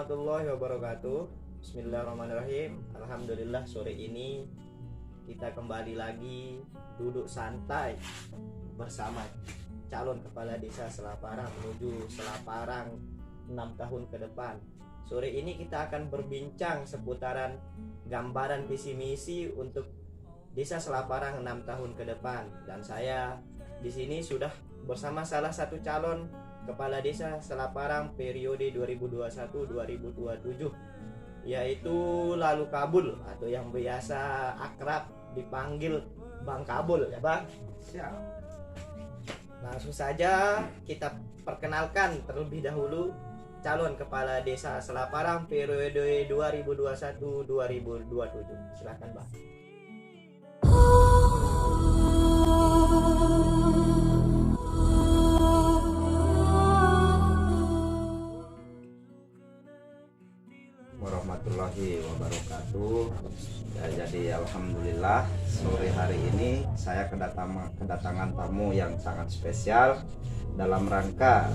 warahmatullahi wabarakatuh. Bismillahirrahmanirrahim. Alhamdulillah, sore ini kita kembali lagi duduk santai bersama calon kepala desa Selaparang menuju Selaparang 6 tahun ke depan. Sore ini kita akan berbincang seputaran gambaran visi misi untuk desa Selaparang 6 tahun ke depan. Dan saya di sini sudah bersama salah satu calon kepala desa Selaparang periode 2021-2027, yaitu Lalu Kabul atau yang biasa akrab dipanggil Bang Kabul, ya Bang. Siap. Langsung saja kita perkenalkan terlebih dahulu calon kepala desa Selaparang periode 2021-2027. Silakan Bang. Warahmatullahi wabarakatuh. Ya, jadi alhamdulillah sore hari ini saya kedatangan tamu yang sangat spesial dalam rangka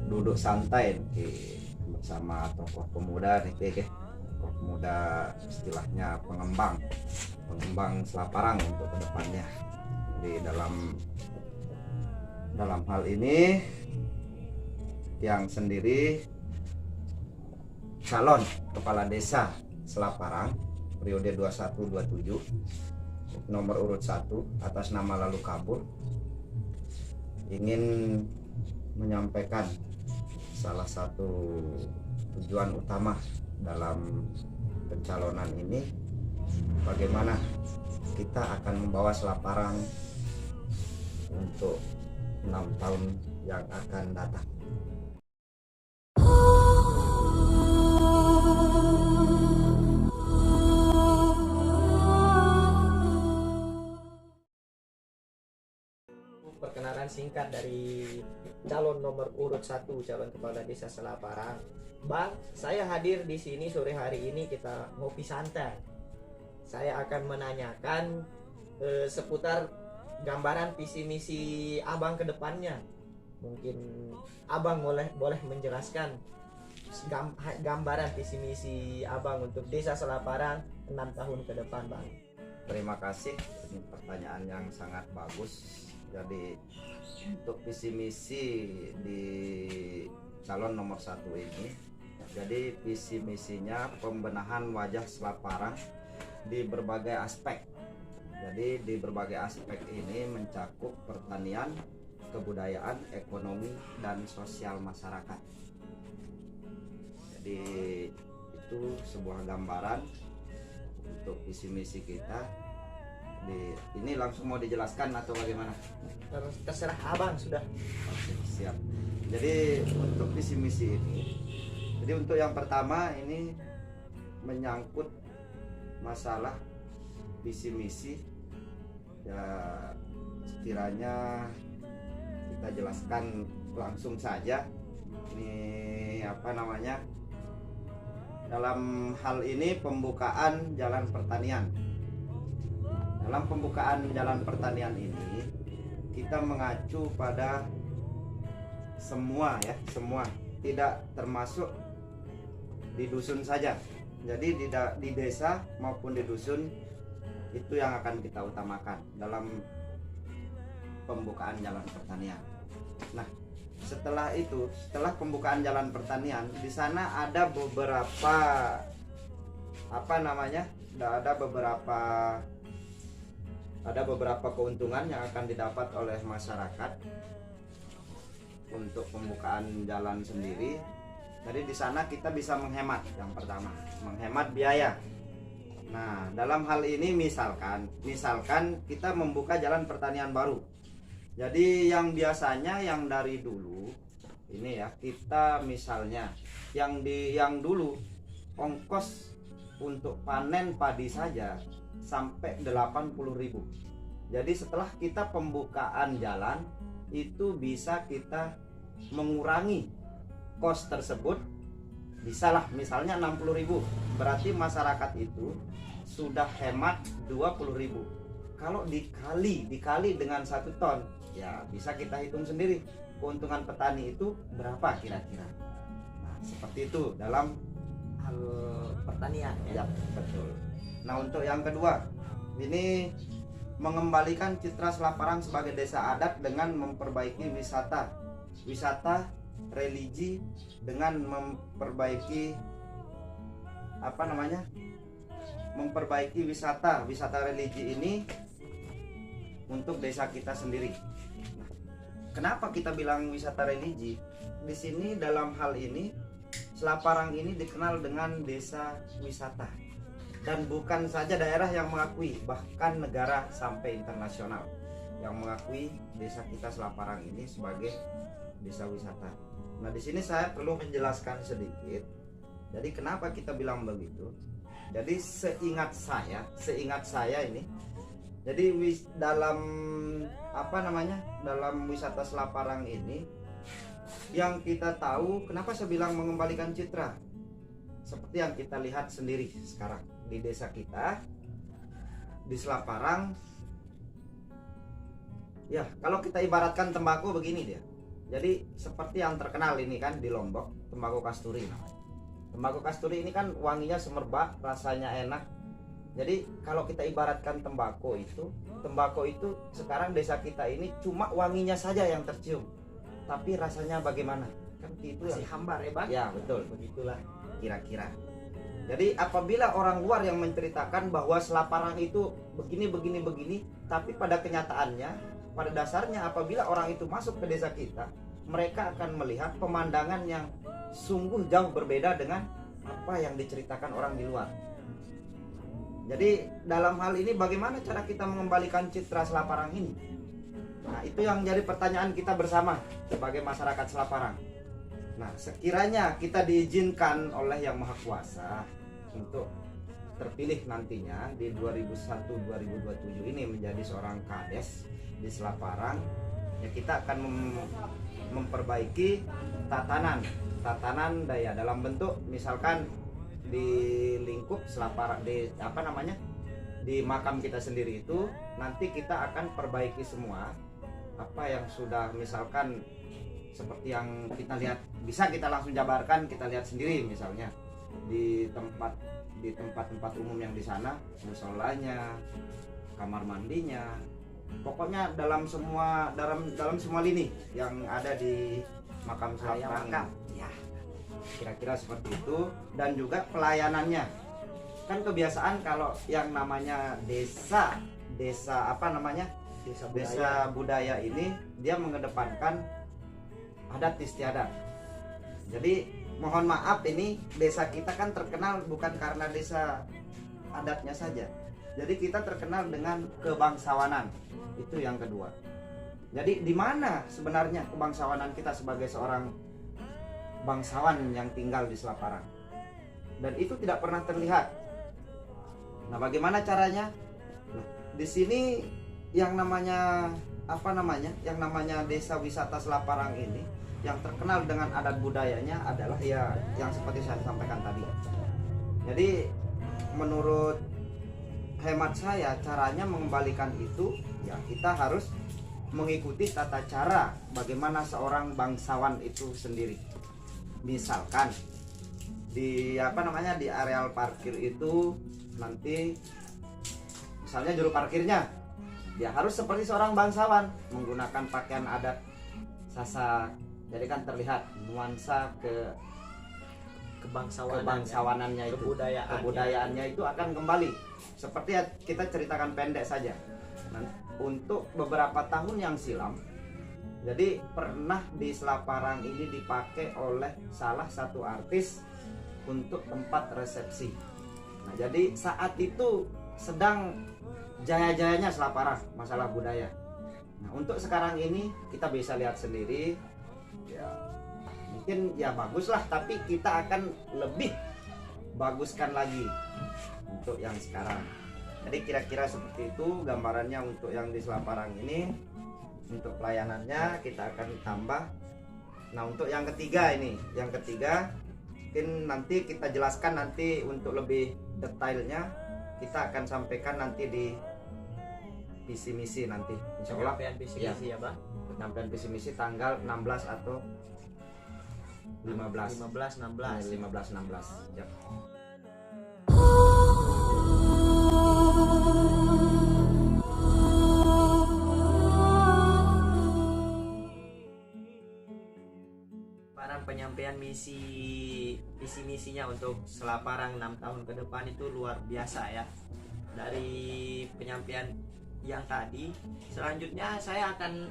duduk santai bersama tokoh pemuda nih, tokoh pemuda istilahnya pengembang Selaparang untuk kedepannya. Jadi dalam hal ini yang sendiri calon kepala desa Selaparang periode 21-27 nomor urut 1 atas nama Lalu Kabul ingin menyampaikan salah satu tujuan utama dalam pencalonan ini, bagaimana kita akan membawa Selaparang untuk 6 tahun yang akan datang. Perkenalan singkat dari calon nomor urut 1 calon kepala desa Selaparang. Bang, saya hadir di sini sore hari ini, kita ngopi santai. Saya akan menanyakan seputar gambaran visi misi Abang ke depannya. Mungkin Abang boleh menjelaskan gambaran visi misi Abang untuk desa Selaparang 6 tahun ke depan, Bang. Terima kasih, ini pertanyaan yang sangat bagus. Jadi untuk visi misi di calon nomor 1 ini, jadi visi misinya pembenahan wajah Selaparang di berbagai aspek. Jadi di berbagai aspek ini mencakup pertanian, kebudayaan, ekonomi, dan sosial masyarakat. Jadi itu sebuah gambaran untuk visi misi kita. Ini langsung mau dijelaskan atau bagaimana? Terserah Abang sudah. Oke, siap. Jadi untuk visi misi ini, jadi untuk yang pertama ini menyangkut masalah visi misi. Ya, sekiranya kita jelaskan langsung saja. Ini apa namanya? Dalam hal ini pembukaan jalan pertanian. Dalam pembukaan jalan pertanian ini kita mengacu pada semua, tidak termasuk di dusun saja. Jadi di desa maupun di dusun itu yang akan kita utamakan dalam pembukaan jalan pertanian. Nah, setelah pembukaan jalan pertanian, di sana ada beberapa ada beberapa keuntungan yang akan didapat oleh masyarakat untuk pembukaan jalan sendiri. Jadi di sana kita bisa menghemat, yang pertama, menghemat biaya. Nah, dalam hal ini misalkan kita membuka jalan pertanian baru. Jadi yang biasanya yang dari dulu ini ya, kita misalnya yang dulu ongkos untuk panen padi saja sampai 80.000. Jadi setelah kita pembukaan jalan itu bisa kita mengurangi kos tersebut, bisalah misalnya 60.000. Berarti masyarakat itu sudah hemat 20.000. Kalau dikali dengan 1 ton, ya bisa kita hitung sendiri keuntungan petani itu berapa kira-kira. Nah, seperti itu dalam hal pertanian ya, betul. Nah, untuk yang kedua, ini mengembalikan citra Selaparang sebagai desa adat dengan memperbaiki wisata religi, dengan memperbaiki wisata religi ini untuk desa kita sendiri. Nah, kenapa kita bilang wisata religi? Di sini dalam hal ini Selaparang ini dikenal dengan desa wisata, dan bukan saja daerah yang mengakui, bahkan negara sampai internasional yang mengakui desa kita Selaparang ini sebagai desa wisata. Nah, di sini saya perlu menjelaskan sedikit. Jadi kenapa kita bilang begitu? Jadi seingat saya ini, jadi dalam dalam wisata Selaparang ini yang kita tahu, kenapa saya bilang mengembalikan citra, seperti yang kita lihat sendiri sekarang di desa kita di Selaparang. Ya, kalau kita ibaratkan tembakau begini dia. Jadi seperti yang terkenal ini kan di Lombok, tembakau kasturi namanya. Tembakau kasturi ini kan wanginya semerbak, rasanya enak. Jadi kalau kita ibaratkan tembakau itu sekarang desa kita ini cuma wanginya saja yang tercium, tapi rasanya bagaimana? Kan itu masih hambar ya Bang? Ya, betul. Begitulah Kira-kira. Jadi apabila orang luar yang menceritakan bahwa Selaparang itu begini, tapi pada kenyataannya, pada dasarnya apabila orang itu masuk ke desa kita, mereka akan melihat pemandangan yang sungguh jauh berbeda dengan apa yang diceritakan orang di luar. Jadi dalam hal ini bagaimana cara kita mengembalikan citra Selaparang ini? Nah, itu yang jadi pertanyaan kita bersama sebagai masyarakat Selaparang. Nah, sekiranya kita diizinkan oleh Yang Maha Kuasa untuk terpilih nantinya di 2001-2027 ini menjadi seorang kades di Selaparang, ya kita akan memperbaiki tatanan daya dalam bentuk misalkan di lingkup Selaparang, di makam kita sendiri itu nanti kita akan perbaiki semua apa yang sudah misalkan seperti yang kita lihat, bisa kita langsung jabarkan, kita lihat sendiri misalnya di tempat-tempat umum yang di sana, musolanya, kamar mandinya, pokoknya dalam semua lini yang ada di makam Selaparang. Ya, kira-kira seperti itu. Dan juga pelayanannya, kan kebiasaan kalau yang namanya desa budaya ini dia mengedepankan adat istiadat. Jadi mohon maaf, ini desa kita kan terkenal bukan karena desa adatnya saja. Jadi kita terkenal dengan kebangsawanan. Itu yang kedua. Jadi di mana sebenarnya kebangsawanan kita sebagai seorang bangsawan yang tinggal di Selaparang? Dan itu tidak pernah terlihat. Nah, bagaimana caranya? Nah, di sini yang namanya desa wisata Selaparang ini yang terkenal dengan adat budayanya adalah ya yang seperti saya sampaikan tadi. Jadi menurut hemat saya, caranya mengembalikan itu ya kita harus mengikuti tata cara bagaimana seorang bangsawan itu sendiri. Misalkan di di areal parkir itu nanti misalnya juru parkirnya dia harus seperti seorang bangsawan, menggunakan pakaian adat Sasak. Jadi kan terlihat nuansa kebangsawanannya itu, kebudayaannya itu akan kembali. Seperti kita ceritakan pendek saja. Nah, untuk beberapa tahun yang silam, jadi pernah di Selaparang ini dipakai oleh salah satu artis untuk tempat resepsi. Nah, jadi saat itu sedang jaya-jayanya Selaparang masalah budaya. Nah, untuk sekarang ini kita bisa lihat sendiri, ya mungkin ya bagus lah, tapi kita akan lebih baguskan lagi untuk yang sekarang. Jadi kira-kira seperti itu gambarannya untuk yang di Selaparang ini. Untuk pelayanannya kita akan tambah. Nah, untuk yang ketiga mungkin nanti kita jelaskan nanti untuk lebih detailnya kita akan sampaikan nanti di visi misi nanti, insya Allah penyampaian visi misi ya Bang. penyampaian visi misi tanggal 16 atau 15 15 16. 15-16 ya. Para penyampaian visi misinya untuk Selaparang 6 tahun ke depan itu luar biasa ya. Dari penyampaian yang tadi, selanjutnya saya akan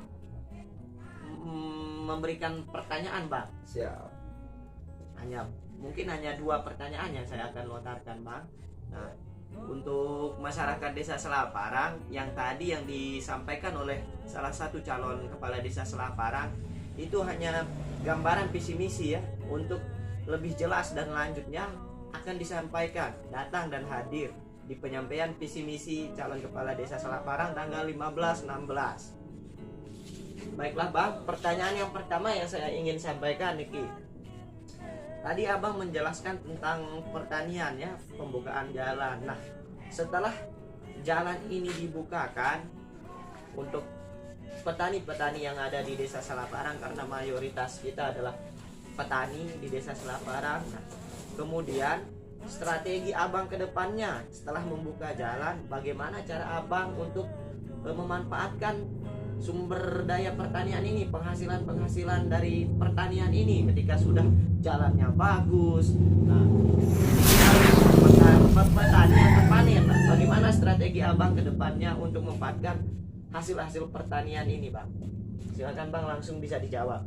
memberikan pertanyaan, Bang. Siap. Mungkin hanya 2 pertanyaan yang saya akan lontarkan, Bang. Nah, untuk masyarakat desa Selaparang yang tadi yang disampaikan oleh salah satu calon kepala desa Selaparang itu hanya gambaran visi misi ya. Untuk lebih jelas dan lanjutnya akan disampaikan datang dan hadir di penyampaian visi misi calon kepala desa Selaparang tanggal 15-16. Baiklah Bang, pertanyaan yang pertama yang saya ingin sampaikan Niki. Tadi Abang menjelaskan tentang pertanian ya, pembukaan jalan. Nah, setelah jalan ini dibukakan untuk petani-petani yang ada di desa Selaparang, karena mayoritas kita adalah petani di desa Selaparang. Nah, kemudian strategi Abang ke depannya setelah membuka jalan, bagaimana cara Abang untuk memanfaatkan sumber daya pertanian ini, penghasilan dari pertanian ini ketika sudah jalannya bagus. Nah, petani yang panen, bagaimana strategi Abang ke depannya untuk memanfaatkan hasil-hasil pertanian ini, Bang? Silakan Bang, langsung bisa dijawab.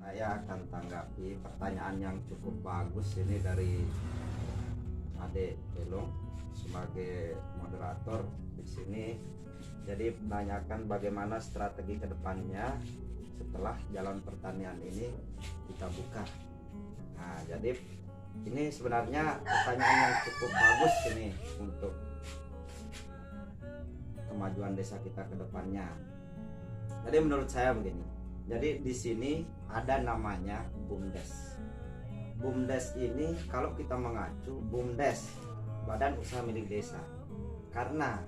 Saya akan tanggapi pertanyaan yang cukup bagus ini dari Ade Belong sebagai moderator di sini. Jadi menanyakan bagaimana strategi kedepannya setelah jalan pertanian ini kita buka. Nah, jadi ini sebenarnya pertanyaan yang cukup bagus ini untuk kemajuan desa kita ke depannya. Jadi menurut saya begini. Jadi di sini ada namanya BUMDes. BUMDes ini kalau kita mengacu BUMDes, Badan Usaha Milik Desa. Karena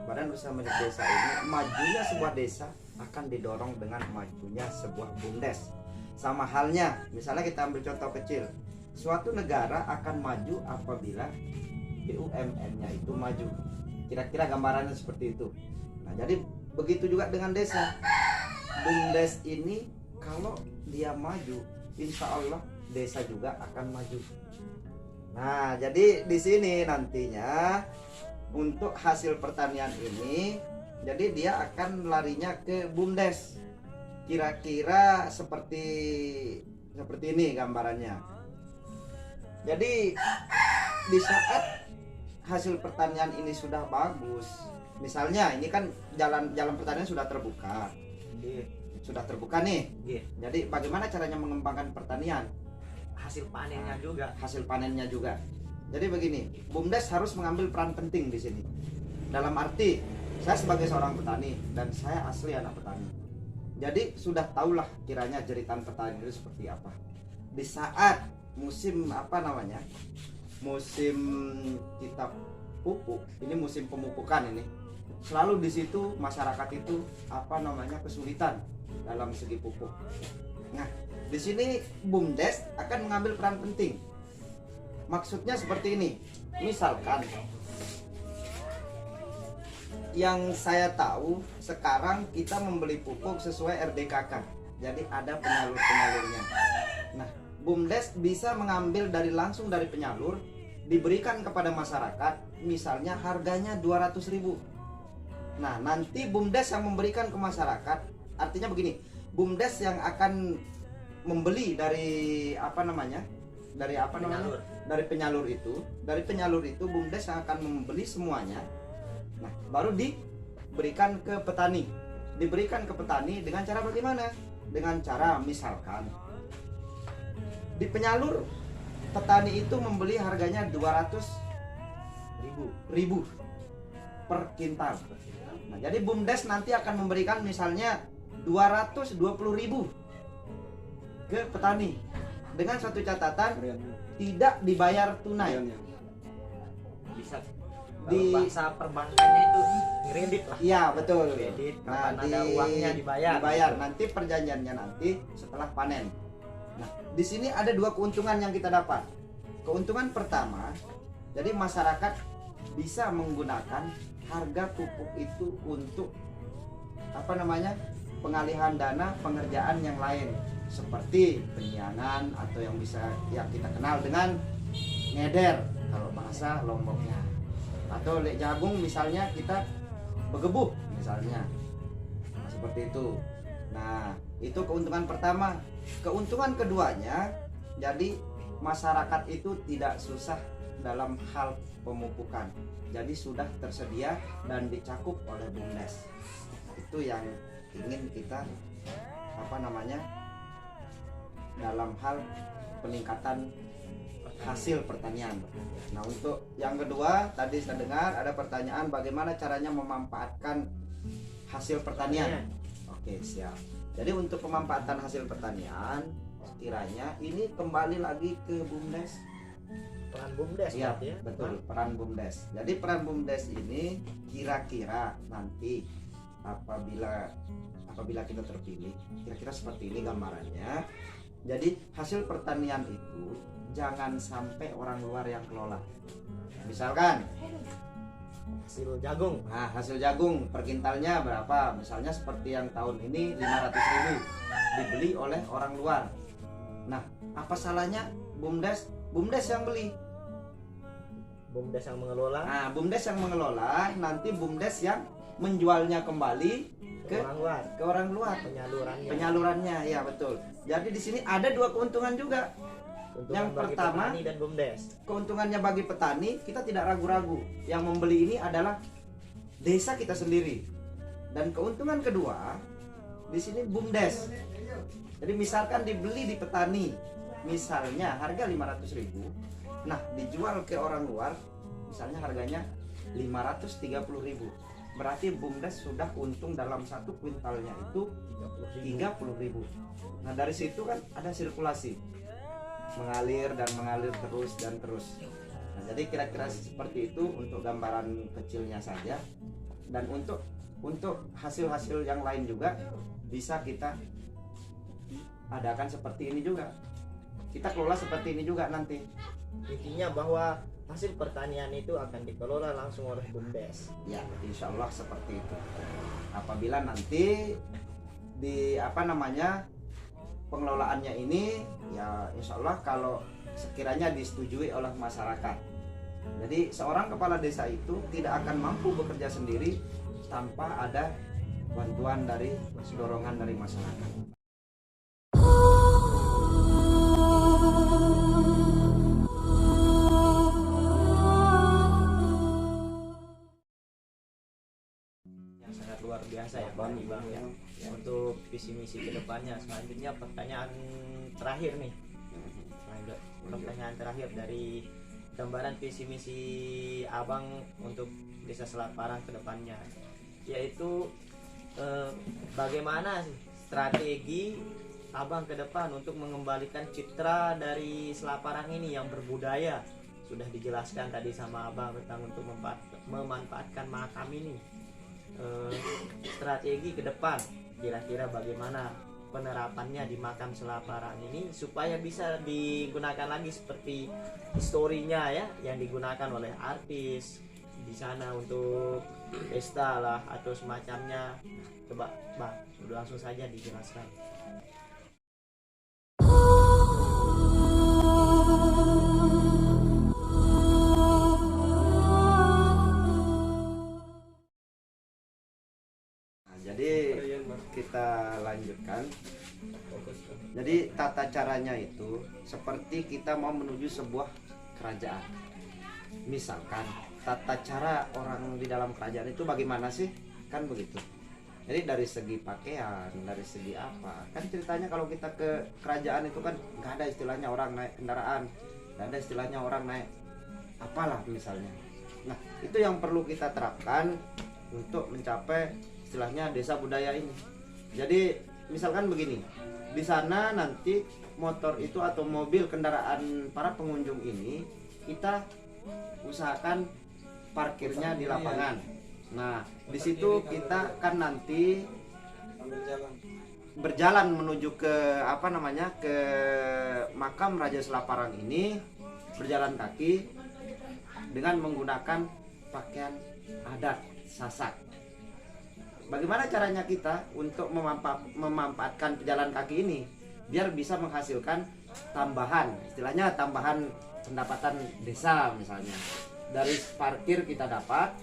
Badan Usaha Milik Desa ini majunya sebuah desa akan didorong dengan majunya sebuah BUMDes. Sama halnya, misalnya kita ambil contoh kecil, suatu negara akan maju apabila BUMN-nya itu maju. Kira-kira gambarannya seperti itu. Nah, jadi begitu juga dengan desa. BUMDes ini kalau dia maju, insya Allah desa juga akan maju. Nah, jadi di sini nantinya untuk hasil pertanian ini, jadi dia akan larinya ke BUMDes. Kira-kira seperti ini gambarannya. Jadi di saat hasil pertanian ini sudah bagus, misalnya ini kan jalan pertanian sudah terbuka. Sudah terbuka nih. Jadi bagaimana caranya mengembangkan pertanian? Hasil panennya juga. Jadi begini, BUMDes harus mengambil peran penting di sini. Dalam arti saya sebagai seorang petani dan saya asli anak petani. Jadi sudah tahulah kiranya jeritan petani itu seperti apa. Di saat musim musim kita pupuk, ini musim pemupukan ini. Selalu di situ masyarakat itu kesulitan dalam segi pupuk. Nah, di sini BUMDes akan mengambil peran penting. Maksudnya seperti ini. Misalkan yang saya tahu sekarang kita membeli pupuk sesuai RDKK. Jadi ada penyalur-penyalurnya. Nah, BUMDes bisa mengambil langsung dari penyalur, diberikan kepada masyarakat, misalnya harganya 200.000. Nah, nanti BUMDes yang memberikan ke masyarakat, artinya begini, BUMDes yang akan membeli dari penyalur itu BUMDes yang akan membeli semuanya. Nah, baru diberikan ke petani. Diberikan ke petani dengan cara bagaimana? Dengan cara misalkan di penyalur petani itu membeli harganya 200.000 per kintal. Nah, jadi BUMDes nanti akan memberikan misalnya 220.000 ke petani dengan satu catatan, tidak dibayar tunai. bisa Di- bahasa perbankannya itu kredit lah. Iya betul. Kredit, Nah, kapan ada uangnya dibayar. dibayar nanti perjanjiannya nanti setelah panen. Nah, di sini ada dua keuntungan yang kita dapat. Keuntungan pertama, jadi masyarakat bisa menggunakan harga pupuk itu untuk apa namanya, pengalihan dana pengerjaan yang lain seperti penyiangan atau yang bisa yang kita kenal dengan ngeder kalau bahasa Lomboknya, atau lek jagung misalnya kita begebuh misalnya. Nah, seperti itu. Nah, itu keuntungan pertama. Keuntungan keduanya, jadi masyarakat itu tidak susah dalam hal pemupukan. Jadi sudah tersedia dan dicakup oleh BUMDes. Itu yang ingin kita apa namanya, dalam hal peningkatan hasil pertanian. Nah, untuk yang kedua tadi saya dengar ada pertanyaan bagaimana caranya memanfaatkan hasil pertanian. Oke, siap. Jadi untuk pemanfaatan hasil pertanian sekiranya ini kembali lagi ke BUMDes. Peran BUMDes Iya, berarti ya. betul, peran BUMDes. Jadi peran BUMDes ini kira-kira nanti apabila kita terpilih, kira-kira seperti ini gambarannya. Jadi hasil pertanian itu jangan sampai orang luar yang kelola. Misalkan Hasil jagung. nah, hasil jagung per kintalnya berapa? Misalnya seperti yang tahun ini 500.000 dibeli oleh orang luar. Nah, apa salahnya BUMDes yang beli? BUMDes yang mengelola, Nah, BUMDes yang mengelola, nanti BUMDes yang menjualnya kembali ke orang luar, ke orang luar. Penyalurannya, ya betul. Jadi di sini ada dua keuntungan juga. Keuntungan Yang bagi pertama, petani dan BUMDes. Keuntungannya bagi petani, kita tidak ragu-ragu. Yang membeli ini adalah desa kita sendiri. Dan keuntungan kedua, di sini BUMDes. Jadi misalkan dibeli di petani, misalnya harga 500.000, nah dijual ke orang luar, misalnya harganya 530.000. Berarti BUMDes sudah untung dalam satu kuintalnya itu 30.000. Nah dari situ kan ada sirkulasi, mengalir terus dan terus. Nah, jadi kira-kira seperti itu untuk gambaran kecilnya saja. Dan untuk hasil-hasil yang lain juga bisa kita adakan seperti ini juga. Kita kelola seperti ini juga nanti. Intinya bahwa hasil pertanian itu akan dikelola langsung oleh BUMDes. Ya, insya Allah seperti itu. Apabila nanti di pengelolaannya ini, ya insya Allah kalau sekiranya disetujui oleh masyarakat. Jadi seorang kepala desa itu tidak akan mampu bekerja sendiri tanpa ada bantuan dari dorongan dari masyarakat. Yang sangat luar biasa ya Bang Ibang ya. Untuk visi misi kedepannya. Selanjutnya pertanyaan terakhir nih. Pertanyaan terakhir dari gambaran visi misi Abang untuk Desa Selat Parang kedepannya, yaitu bagaimana sih strategi Abang ke depan untuk mengembalikan citra dari Selat Parang ini yang berbudaya. Sudah dijelaskan tadi sama Abang tentang untuk memanfaatkan makam ini. Strategi ke depan kira-kira bagaimana penerapannya di makam Selat Parang ini supaya bisa digunakan lagi seperti historinya ya, yang digunakan oleh artis di sana untuk pesta lah atau semacamnya. Coba Bang, udah langsung saja dijelaskan. Jadi kita lanjutkan. Jadi tata caranya itu seperti kita mau menuju sebuah kerajaan. Misalkan tata cara orang di dalam kerajaan itu bagaimana sih? Kan begitu. Jadi dari segi pakaian, dari segi apa? Kan ceritanya kalau kita ke kerajaan itu kan nggak ada istilahnya orang naik kendaraan, nggak ada istilahnya orang naik apalah misalnya. Nah itu yang perlu kita terapkan untuk mencapai istilahnya desa budaya ini. Jadi misalkan begini, di sana nanti motor itu atau mobil kendaraan para pengunjung ini kita usahakan parkirnya di lapangan. Nah, di situ kita kan nanti berjalan menuju ke apa namanya, ke makam Raja Selaparang ini, berjalan kaki dengan menggunakan pakaian adat Sasak. Bagaimana caranya kita untuk memanfaatkan pejalan kaki ini biar bisa menghasilkan tambahan, istilahnya tambahan pendapatan desa misalnya. Dari parkir kita dapat.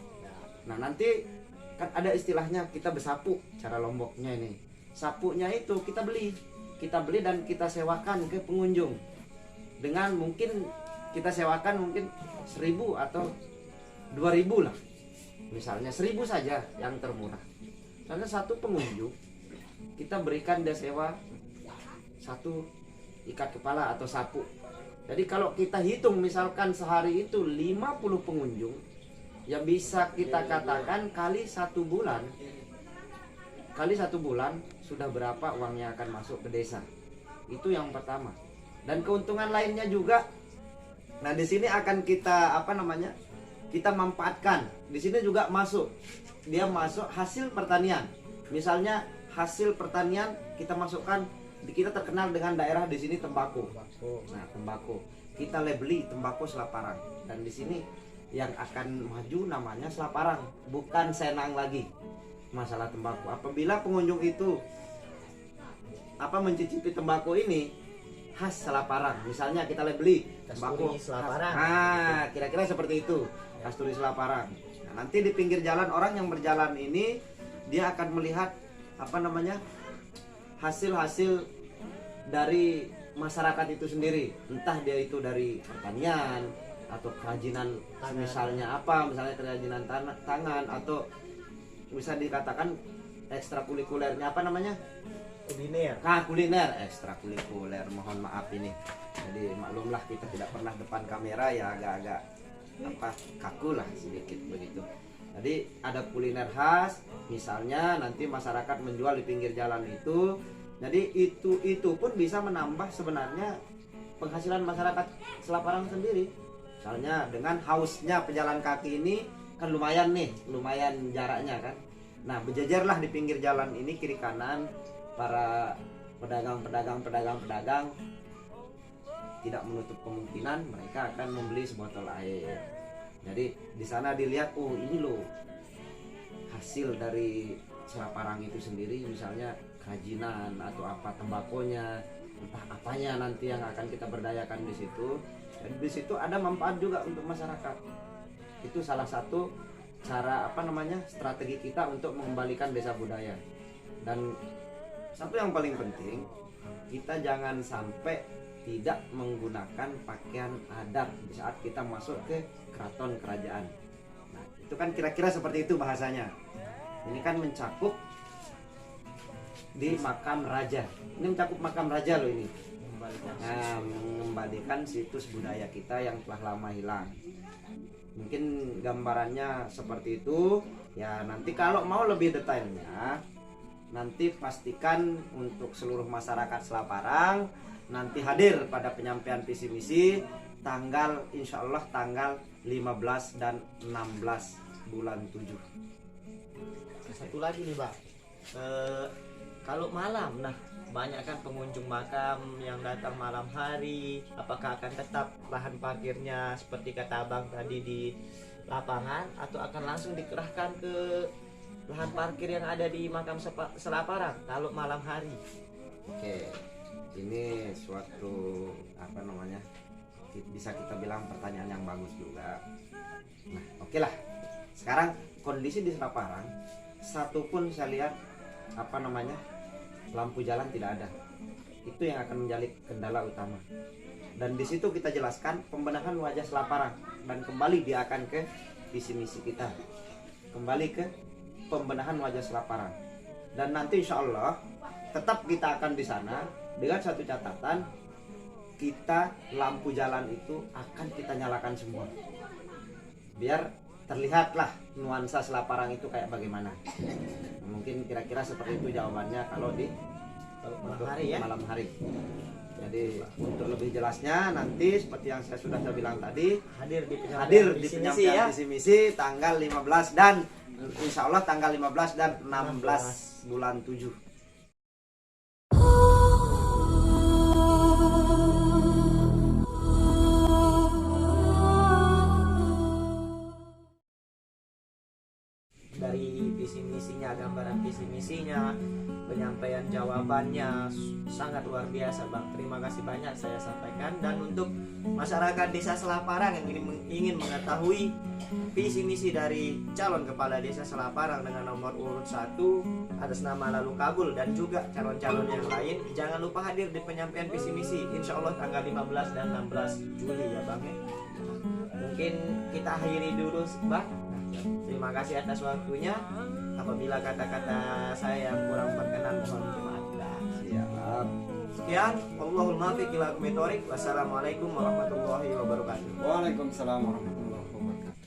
Nah, nanti kan ada istilahnya kita bersapu, cara Lomboknya ini. Sapunya itu kita beli dan kita sewakan ke pengunjung. Dengan mungkin kita sewakan mungkin 1.000 atau 2.000 lah. Misalnya 1.000 saja yang termurah. Karena satu pengunjung kita berikan dia sewa satu ikat kepala atau sapu. Jadi kalau kita hitung misalkan sehari itu 50 pengunjung, ya bisa kita katakan kali 1 bulan. Kali 1 bulan sudah berapa uangnya akan masuk ke desa. Itu yang pertama. Dan keuntungan lainnya juga. Nah, di sini akan kita apa namanya? Kita manfaatkan. Di sini juga masuk. Dia masuk hasil pertanian. Misalnya hasil pertanian kita masukkan, kita terkenal dengan daerah di sini tembakau. Nah, tembakau. Kita labeli tembakau Selaparang. Dan di sini yang akan maju namanya Selaparang, bukan Senang lagi. Masalah tembakau. Apabila pengunjung itu mencicipi tembakau ini khas Selaparang, misalnya kita labeli tembakau Selaparang. Ah, kira-kira seperti itu. Kasturi Selaparang. Nah, nanti di pinggir jalan orang yang berjalan ini dia akan melihat apa namanya? Hasil-hasil dari masyarakat itu sendiri. Entah dia itu dari pertanian atau kerajinan misalnya misalnya kerajinan tangan atau bisa dikatakan ekstrakurikulernya apa namanya? Kuliner. Kuliner, ekstrakurikuler. Mohon maaf ini. Jadi maklumlah kita tidak pernah depan kamera, ya agak-agak kaku lah sedikit begitu. Jadi ada kuliner khas, misalnya nanti masyarakat menjual di pinggir jalan itu. Jadi itu pun bisa menambah sebenarnya penghasilan masyarakat Selaparang sendiri. Misalnya dengan hausnya pejalan kaki ini kan lumayan jaraknya kan. Nah, berjejerlah di pinggir jalan ini kiri kanan para pedagang tidak menutup kemungkinan mereka akan membeli sebotol air. Jadi di sana dilihat, oh ini loh hasil dari Selaparang itu sendiri, misalnya kerajinan atau apa tembakonya, entah apanya nanti yang akan kita berdayakan di situ. Dan di situ ada manfaat juga untuk masyarakat. Itu salah satu cara strategi kita untuk mengembalikan desa budaya. Dan satu yang paling penting, kita jangan sampai tidak menggunakan pakaian adat di saat kita masuk ke keraton kerajaan. Nah, itu kan kira-kira seperti itu bahasanya. Ini kan mencakup di makam raja. Ini mencakup makam raja loh ini. Nah, mengembalikan situs budaya kita yang telah lama hilang. Mungkin gambarannya seperti itu. Ya, nanti kalau mau lebih detailnya, nanti pastikan untuk seluruh masyarakat Selaparang nanti hadir pada penyampaian visi misi tanggal insyaallah tanggal 15 dan 16 bulan 7. Satu lagi nih, Bang. Kalau malam, nah banyak kan pengunjung makam yang datang malam hari, apakah akan tetap lahan parkirnya seperti kata Abang tadi di lapangan atau akan langsung dikerahkan ke lahan parkir yang ada di makam Selaparang kalau malam hari? Oke, ini suatu bisa kita bilang pertanyaan yang bagus juga. Nah, oke lah. Sekarang kondisi di Selaparang, satu pun saya lihat lampu jalan tidak ada. Itu yang akan menjadi kendala utama. Dan di situ kita jelaskan pembenahan wajah Selaparang, dan kembali dia akan ke visi misi kita. Kembali ke pembenahan wajah Selaparang. Dan nanti insya Allah tetap kita akan di sana dengan satu catatan, kita lampu jalan itu akan kita nyalakan semua. Biar terlihatlah nuansa Selaparang itu kayak bagaimana. Mungkin kira-kira seperti itu jawabannya kalau di malam hari ya. Malam hari. Jadi untuk lebih jelasnya nanti seperti yang saya sudah bilang tadi, hadir di penyampaian ya. visi misi tanggal 15 dan insya Allah tanggal 15 dan 16 bulan 7. Dari visi misinya, gambaran visi misinya, penyampaian jawabannya sangat luar biasa Bang. Terima kasih banyak saya sampaikan. Dan untuk masyarakat Desa Selaparang yang ingin mengetahui visi misi dari calon kepala Desa Selaparang dengan nomor urut 1 atas nama Lalu Kabul dan juga calon-calon yang lain, jangan lupa hadir di penyampaian visi misi insya Allah tanggal 15 dan 16 Juli ya Bang ya. Mungkin kita akhiri dulu Bang. Terima kasih atas waktunya. Apabila kata-kata saya yang kurang berkenan mohon dimaafkan. Siap. Sekian, Allahul muwaffiq ila aqwamit thoriq. Wassalamualaikum warahmatullahi wabarakatuh. Waalaikumsalam warahmatullahi wabarakatuh.